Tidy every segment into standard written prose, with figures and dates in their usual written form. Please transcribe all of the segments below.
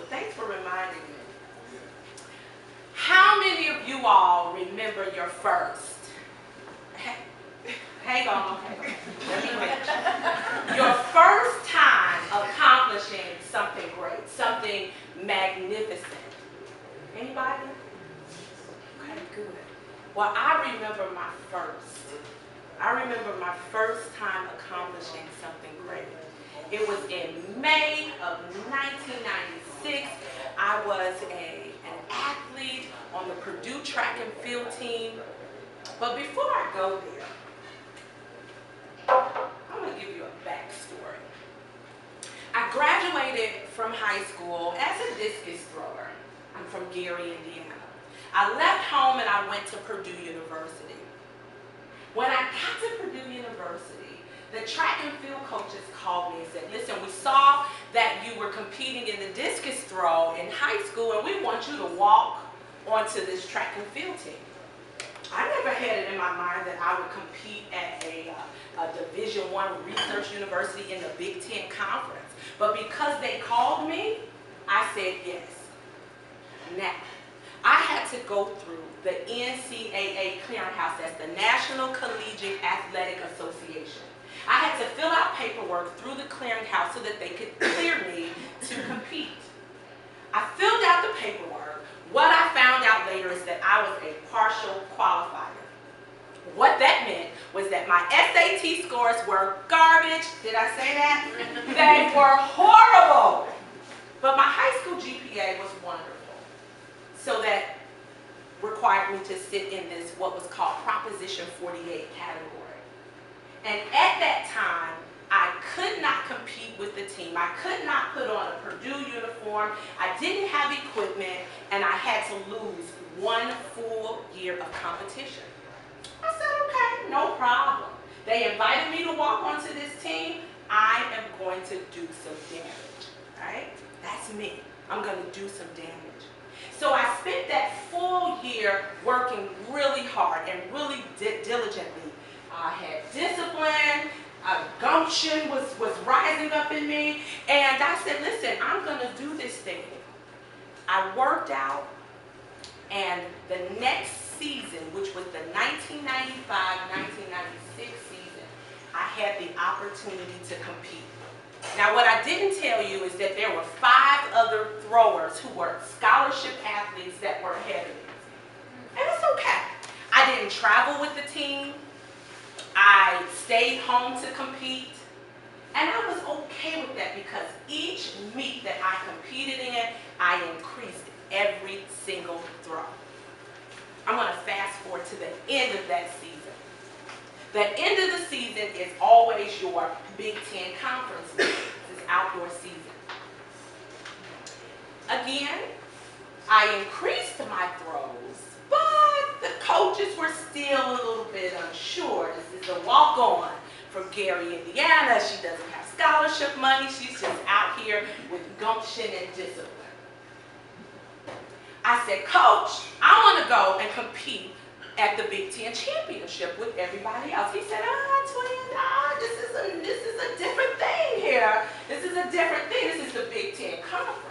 thanks for reminding me. How many of you all remember your first? Hang on, okay. Let me wait. Your first time accomplishing something great, something magnificent. Anybody? Okay, good. Well, I remember my first time accomplishing something great. It was in May of 1996. I was an athlete on the Purdue track and field team. But before I go there, I'm going to give you a backstory. I graduated from high school as a discus thrower. I'm from Gary, Indiana. I left home and I went to Purdue University. When I got to Purdue University, the track and field coaches called me and said, listen, we saw that you were competing in the discus throw in high school and we want you to walk onto this track and field team. I never had it in my mind that I would compete at a Division I research university in the Big Ten Conference. But because they called me, I said yes. Now, I had to go through the NCAA clearinghouse, that's the National Collegiate Athletic Association. I had to fill out paperwork through the clearinghouse so that they could clear me to compete. I filled out the paperwork. What I found out later is that I was a partial qualifier. What that meant was that my SAT scores were garbage. Did I say that? They were horrible. But my high school GPA was wonderful. So that required me to sit in this, what was called Proposition 48 category. And at that time, I could not compete with the team. I could not put on a Purdue uniform. I didn't have equipment, and I had to lose 1 full year of competition. I said, okay, no problem. They invited me to walk onto this team. I am going to do some damage, right? That's me. I'm going to do some damage. So I spent that full year working really hard and really diligently. I had discipline. Gumption was rising up in me, and I said, listen, I'm going to do this thing. I worked out, and the next season, which was the 1995-1996 season, I had the opportunity to compete. Now, what I didn't tell you is that there were 5 other throwers who were scholarship athletes that were ahead of me. And it's okay. I didn't travel with the team. I stayed home to compete, and I was okay with that because each meet that I competed in, I increased every single throw. I'm going to fast forward to the end of that season. The end of the season is always your Big Ten Conference meeting. This is outdoor season. Again, I increased my throws, but the coaches were still a little bit unsure. This is a walk-on from Gary, Indiana. She doesn't have scholarship money. She's just out here with gumption and discipline. I said, Coach, I want to go and compete at the Big Ten Championship with everybody else. He said, Toyinda, this is a different thing here. This is a different thing. This is the Big Ten Conference.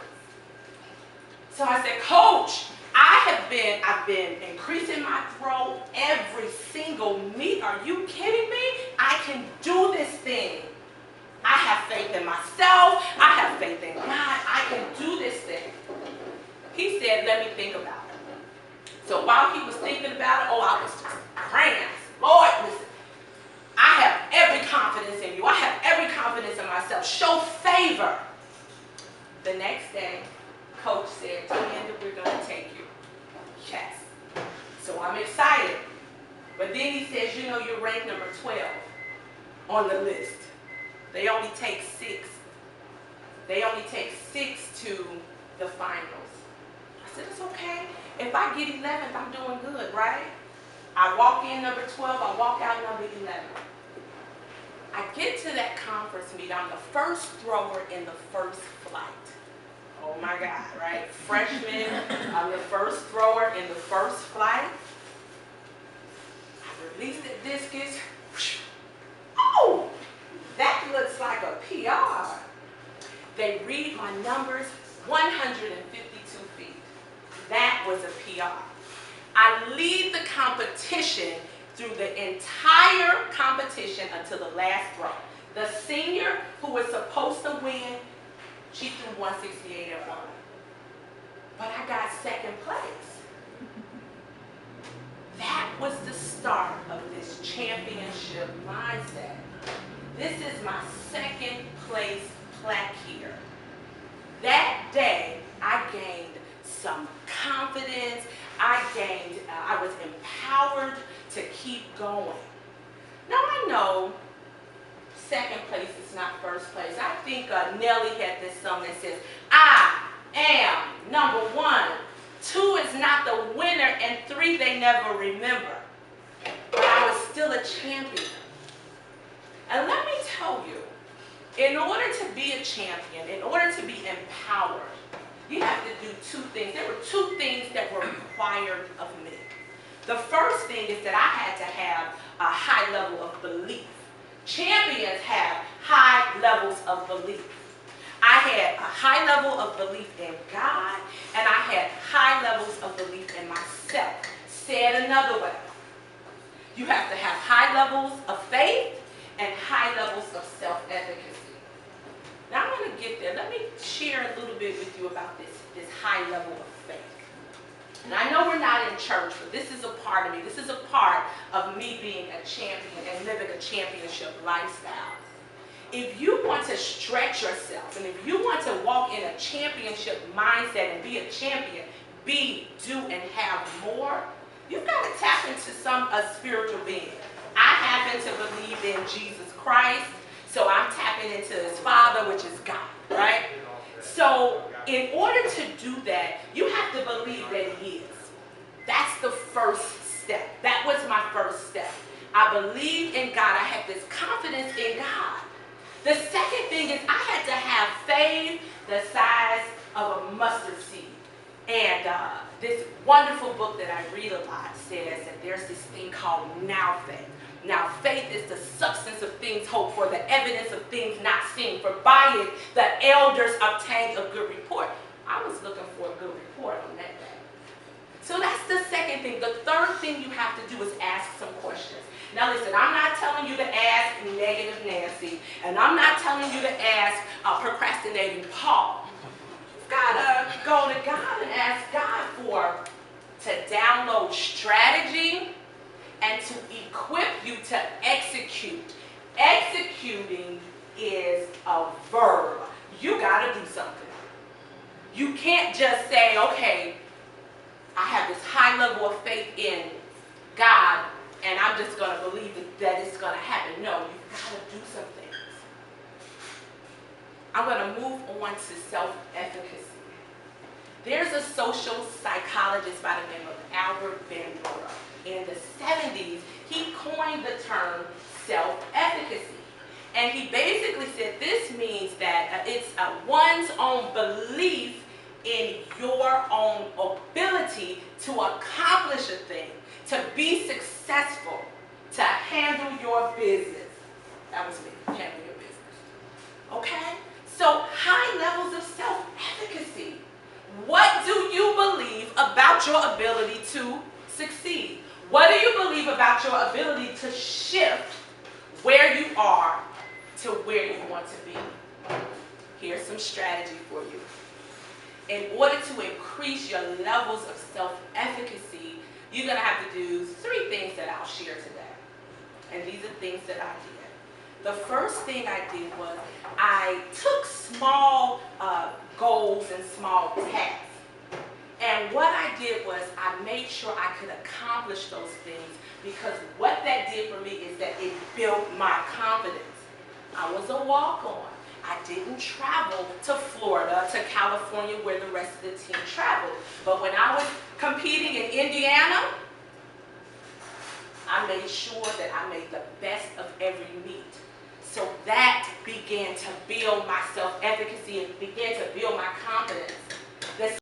So I said, Coach, I've been increasing my throw every single meet. Are you kidding me? I can do this thing. I have faith in myself. I have faith in God. I can do this thing. He said, let me think about it. So while he was thinking about it, I was just praying. Lord, listen, I have every confidence in you. I have every confidence in myself. Show favor. The next day, Coach said, Toyinda, we're going to take you. Yes. So I'm excited. But then he says, you know, you're ranked number 12 on the list. They only take 6. They only take 6 to the finals. I said, it's okay. If I get 11th, I'm doing good, right? I walk in number 12, I walk out number 11. I get to that conference meet. I'm the first thrower in the first flight. Oh my God, right? Freshman, I'm the first thrower in the first flight. I release the discus. Oh, that looks like a PR. They read my numbers. 152 feet. That was a PR. I lead the competition through the entire competition until the last throw. The senior who was supposed to win, she threw 168 at one. But I got second place. That was the start of this championship mindset. This is my second place plaque here. That day, I gained some confidence. I was empowered to keep going. Now I know second place is not first place. I think Nelly had this song that says, I am number one. 2 is not the winner, and 3 they never remember. But I was still a champion. And let me tell you, in order to be a champion, in order to be empowered, you have to do 2 things. There were 2 things that were required of me. The first thing is that I had to have a high level of belief. Champions have high levels of belief. I had a high level of belief in God, and I had high levels of belief in myself. Said another way, you have to have high levels of faith and high levels of self-efficacy. Now I'm going to get there. Let me share a little bit with you about this high level of faith. And I know we're not in church, but this is a part of me. This is a part of me being a champion and living a championship lifestyle. If you want to stretch yourself, and if you want to walk in a championship mindset and be a champion, be, do, and have more, you've got to tap into a spiritual being. I happen to believe in Jesus Christ, so I'm tapping into his Father, which is God, right? So in order to do that, you have to believe that he is. That's the first step. That was my first step. I believed in God. I had this confidence in God. The second thing is I had to have faith the size of a mustard seed. And this wonderful book that I read a lot says that there's this thing called now faith. Now faith is the substance of things hoped for, the evidence of things not seen. For by it the elders obtained a good report. I was looking for a good report on that day. So that's the second thing. The third thing you have to do is ask some questions. Now listen, I'm not telling you to ask negative Nancy, and I'm not telling you to ask procrastinating Paul. You've got to go to God and ask God to download strategy and to equip you to execute. Executing is a verb. You got to do something. You can't just say, okay, I have this high level of faith in God, and I'm just going to believe that it's going to happen. No, you've got to do some things. I'm going to move on to self-efficacy. There's a social psychologist by the name of Albert Bandura. In the 70s, he coined the term self-efficacy. And he basically said this means that it's one's own belief in your own ability to accomplish a thing, to be successful, to handle your business. That was me, handle your business. Okay? So high levels of self-efficacy. What do you believe about your ability to succeed? What do you believe about your ability to shift where you are to where you want to be? Here's some strategy for you. In order to increase your levels of self-efficacy, you're going to have to do 3 things that I'll share today. And these are things that I did. The first thing I did was I took small goals and small tasks. And what I did was I made sure I could accomplish those things, because what that did for me is that it built my confidence. I was a walk-on. I didn't travel to Florida, to California, where the rest of the team traveled. But when I was competing in Indiana, I made sure that I made the best of every meet. So that began to build my self-efficacy and began to build my confidence.